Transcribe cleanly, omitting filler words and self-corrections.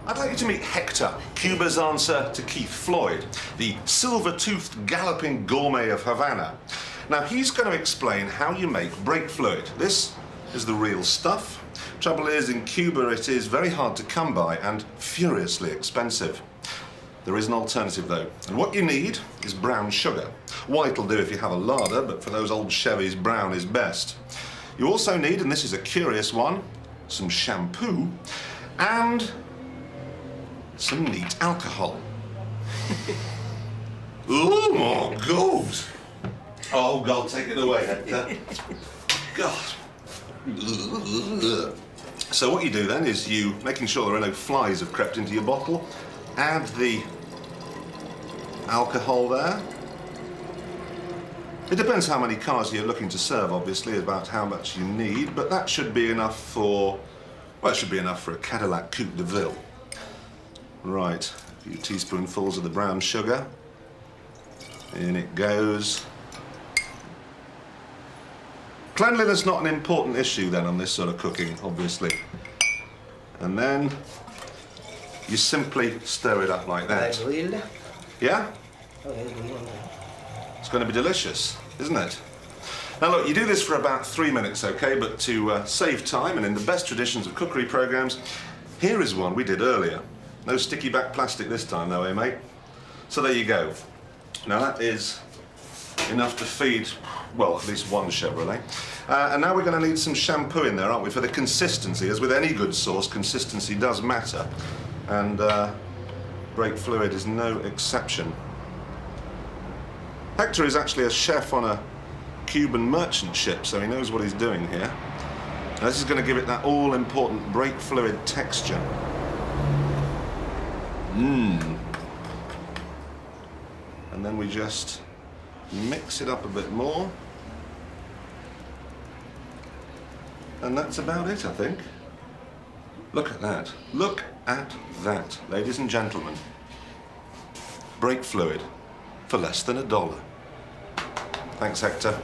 I'd like you to meet Hector, Cuba's answer to Keith Floyd, the silver-toothed galloping gourmet of Havana. Now, he's going to explain how you make brake fluid. This is the real stuff. Trouble is, in Cuba it is very hard to come by and furiously expensive. There is an alternative though, and what you need is brown sugar. White will do if you have a larder, but for those old Chevys, brown is best. You also need, and this is a curious one, some shampoo and some neat alcohol. Oh my God! Oh God, take it away, Hector. God. So what you do then is you, making sure there are no flies have crept into your bottle, add the alcohol there. It depends how many cars you're looking to serve, obviously, about how much you need, but that should be enough for, well, it should be enough for a Cadillac Coupe de Ville. Right, a few teaspoonfuls of the brown sugar. In it goes. Cleanliness not an important issue then on this sort of cooking, obviously. And then you simply stir it up like that. Yeah? It's going to be delicious, isn't it? Now look, you do this for about 3 minutes, okay? But to save time, and in the best traditions of cookery programs, here is one we did earlier. No sticky back plastic this time though, eh mate? So there you go. Now that is enough to feed, well, at least one Chevrolet. And now we're going to need some shampoo in there, aren't we, for the consistency. As with any good sauce, consistency does matter. And brake fluid is no exception. Hector is actually a chef on a Cuban merchant ship, so he knows what he's doing here. Now, this is going to give it that all-important brake fluid texture. And then we just mix it up a bit more. And that's about it, I think. Look at that. Look at that, ladies and gentlemen. Brake fluid for less than $1. Thanks, Hector.